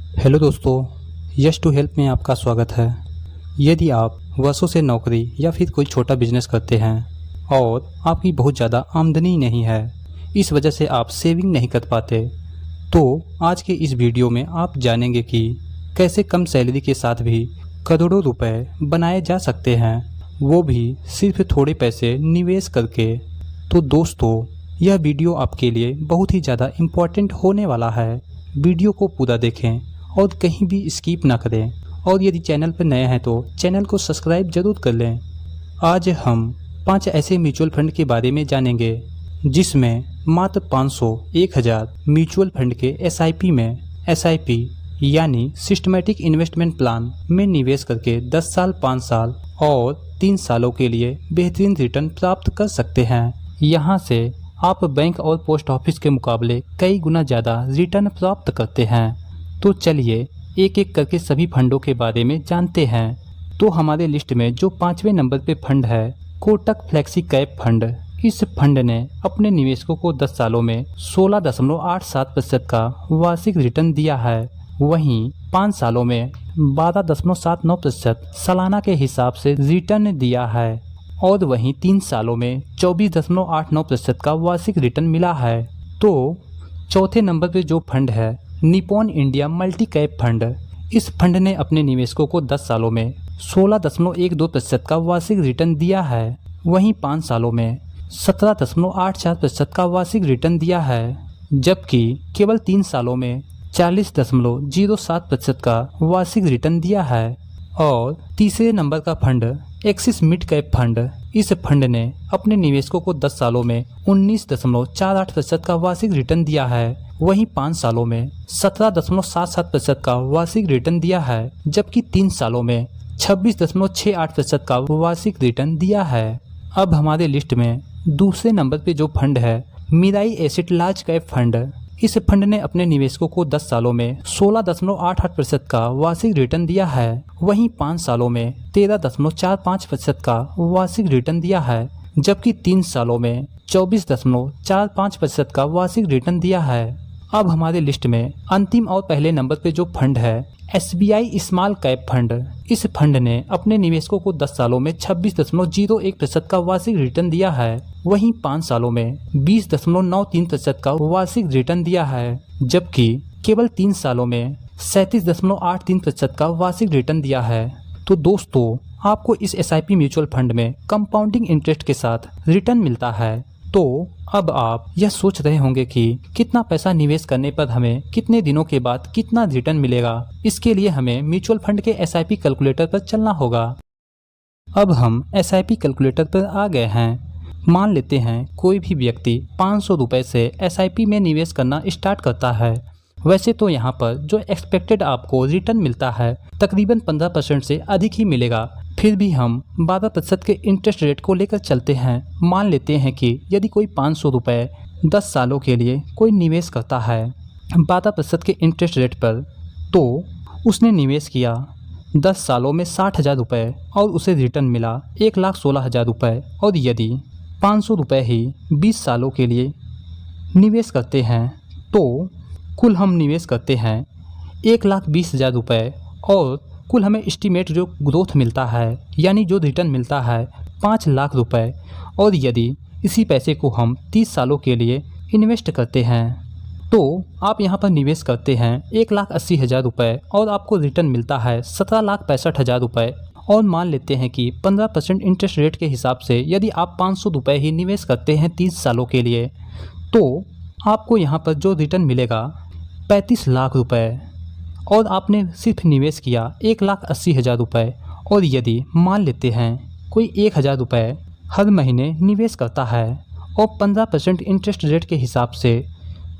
Hello दोस्तों, yes to help में आपका स्वागत है। यदि आप वर्षों से नौकरी या फिर कोई छोटा बिजनेस करते हैं और आपकी बहुत ज़्यादा आमदनी नहीं है, इस वजह से आप सेविंग नहीं कर पाते, तो आज के इस वीडियो में आप जानेंगे कि कैसे कम सैलरी के साथ भी करोड़ों रुपए बनाए जा सकते हैं, वो भी सिर्फ थोड़े पैसे निवेश करके। तो दोस्तों, यह वीडियो आपके लिए बहुत ही ज़्यादा इम्पोर्टेंट होने वाला है। वीडियो को पूरा देखें और कहीं भी स्किप ना करें, और यदि चैनल पर नए हैं तो चैनल को सब्सक्राइब जरूर कर लें। आज हम 5 ऐसे म्यूचुअल फंड के बारे में जानेंगे जिसमें मात्र 500, 1000 म्यूचुअल फंड के SIP यानी सिस्टमैटिक इन्वेस्टमेंट प्लान में निवेश करके 10 साल, 5 साल और 3 सालों के लिए बेहतरीन रिटर्न प्राप्त कर सकते हैं। यहाँ से आप बैंक और पोस्ट ऑफिस के मुकाबले कई गुना ज़्यादा रिटर्न प्राप्त करते हैं। तो चलिए एक एक करके सभी फंडों के बारे में जानते हैं। तो हमारे लिस्ट में जो 5वें नंबर पे फंड है कोटक फ्लेक्सी कैप फंड। इस फंड ने अपने निवेशकों को 10 सालों में 16.87% का वार्षिक रिटर्न दिया है। वहीं 5 सालों में 12.79% सालाना के हिसाब से रिटर्न दिया है और वहीं 3 सालों में 24.89% का वार्षिक रिटर्न मिला है। तो चौथे नंबर पे जो फंड है Nippon India multi cap fund. इस फंड ने अपने निवेशकों को 10 सालों में 16.12% का वार्षिक रिटर्न दिया है। वहीं 5 सालों में 17.84% का वार्षिक रिटर्न दिया है, जबकि केवल 3 सालों में 40.07% का वार्षिक रिटर्न दिया है। और तीसरे नंबर का fund axis mid cap fund. इस फंड ने अपने निवेशकों को 10 सालों में 19.48% का वार्षिक रिटर्न दिया है। वहीं 5 सालों में 17.77% का वार्षिक रिटर्न दिया है, जबकि 3 सालों में 26.68% का वार्षिक रिटर्न दिया है। अब हमारे लिस्ट में दूसरे नंबर पे जो फंड है Mirae asset large cap fund. इस फंड ने अपने निवेशकों को 10 सालों में 16.88% का वार्षिक रिटर्न दिया है। वहीं 5 सालों में 13.45% का वार्षिक रिटर्न दिया है, जबकि 3 सालों में 24.45% का वार्षिक रिटर्न दिया है। अब हमारे लिस्ट में अंतिम और पहले नंबर पे जो फंड है SBI स्मॉल कैप फंड। इस फंड ने अपने निवेशकों को 10 सालों में 26.01% का वार्षिक रिटर्न दिया है। वहीं 5 सालों में 20.93% का वार्षिक रिटर्न दिया है, जबकि केवल 3 सालों में 37.83% का वार्षिक रिटर्न दिया है। तो दोस्तों, आपको इस SIP म्यूचुअल फंड में कंपाउंडिंग इंटरेस्ट के साथ रिटर्न मिलता है। तो अब आप यह सोच रहे होंगे कि कितना पैसा निवेश करने पर हमें कितने दिनों के बाद कितना रिटर्न मिलेगा। इसके लिए हमें म्यूचुअल फंड के SIP कैलकुलेटर पर चलना होगा। अब हम SIP कैलकुलेटर पर आ गए हैं। मान लेते हैं कोई भी व्यक्ति 500 रुपये से SIP में निवेश करना स्टार्ट करता है। वैसे तो यहाँ पर जो एक्सपेक्टेड आपको रिटर्न मिलता है तकरीबन 15% से अधिक ही मिलेगा, फिर भी हम 12% के इंटरेस्ट रेट को लेकर चलते हैं। मान लेते हैं कि यदि कोई 500 रुपये 10 सालों के लिए कोई निवेश करता है 12% के इंटरेस्ट रेट पर, तो उसने निवेश किया 10 सालों में 60,000 रुपये और उसे रिटर्न मिला 1,16,000 रुपये। और यदि 500 रुपये ही 20 सालों के लिए निवेश करते हैं तो कुल हम निवेश करते हैं 1,20,000 रुपये और कुल हमें एस्टीमेट जो ग्रोथ मिलता है यानी जो रिटर्न मिलता है 5 लाख रुपये। और यदि इसी पैसे को हम 30 सालों के लिए इन्वेस्ट करते हैं तो आप यहाँ पर निवेश करते हैं 1,80,000 रुपये और आपको रिटर्न मिलता है 17,65,000 रुपये। और मान लेते हैं कि 15% इंटरेस्ट रेट के हिसाब से यदि आप 500 रुपये ही निवेश करते हैं 30 सालों के लिए, तो आपको यहाँ पर जो रिटर्न मिलेगा 35 लाख रुपये। और आपने सिर्फ निवेश किया 1,80,000 रुपये। और यदि मान लेते हैं कोई 1,000 रुपये हर महीने निवेश करता है और 15% इंटरेस्ट रेट के हिसाब से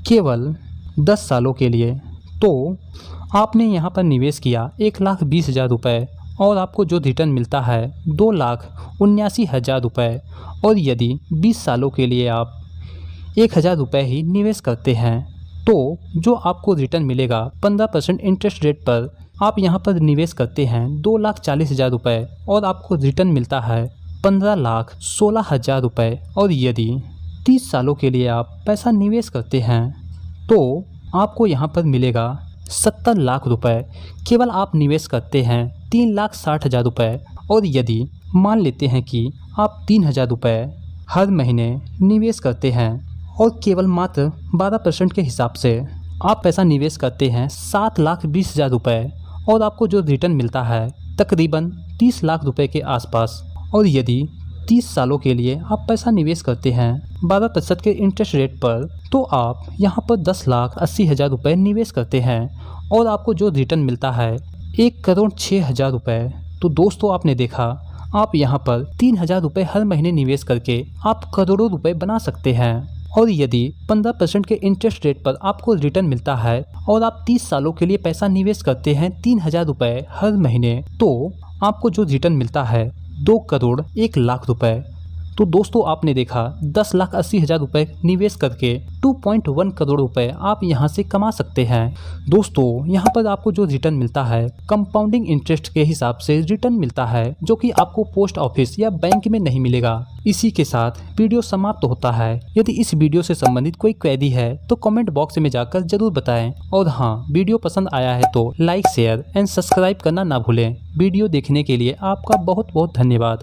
केवल 10 सालों के लिए, तो आपने यहाँ पर निवेश किया 1,20,000 रुपये और आपको जो रिटर्न मिलता है 2,79,000 रुपये। और यदि 20 सालों के लिए आप 1,000 रुपये ही निवेश करते हैं तो जो आपको रिटर्न मिलेगा 15% इंटरेस्ट रेट पर, आप यहाँ पर निवेश करते हैं 2,40,000 रुपये और आपको रिटर्न मिलता है 15,16,000 रुपये। और यदि 30 सालों के लिए आप पैसा निवेश करते हैं तो आपको यहाँ पर मिलेगा 70 लाख रुपए केवल आप निवेश करते हैं 3,60,000 रुपए, और यदि मान लेते हैं कि आप 3,000 रुपए हर महीने निवेश करते हैं और केवल मात्र 12% के हिसाब से आप पैसा निवेश करते हैं 7,20,000 रुपए, और आपको जो रिटर्न मिलता है तकरीबन 30 लाख रुपए के आसपास, और यदि 30 सालों के लिए आप पैसा निवेश करते हैं 12% के इंटरेस्ट रेट पर, तो आप यहाँ पर 10,80,000 रुपये निवेश करते हैं और आपको जो रिटर्न मिलता है 1,06,000 रुपये। तो दोस्तों आपने देखा, आप यहाँ पर 3,000 रुपये हर महीने निवेश करके आप करोड़ों रुपए बना सकते हैं, और यदि 15% के इंटरेस्ट रेट पर आपको रिटर्न मिलता है और आप 30 सालों के लिए पैसा निवेश करते हैं 3,000 रुपये हर महीने, तो आपको जो रिटर्न मिलता है 2,01,00,000 रुपए। तो दोस्तों आपने देखा 10,80,000 रुपये निवेश करके 2.1 करोड़ रुपए आप यहाँ से कमा सकते हैं। दोस्तों यहाँ पर आपको जो रिटर्न मिलता है कंपाउंडिंग इंटरेस्ट के हिसाब से रिटर्न मिलता है, जो कि आपको पोस्ट ऑफिस या बैंक में नहीं मिलेगा। इसी के साथ वीडियो समाप्त होता है। यदि इस वीडियो से संबंधित कोई क्वेरी है तो कमेंट बॉक्स में जाकर जरूर बताएं, और हाँ, वीडियो पसंद आया है तो लाइक, शेयर एंड सब्सक्राइब करना ना भूलें। वीडियो देखने के लिए आपका बहुत बहुत धन्यवाद।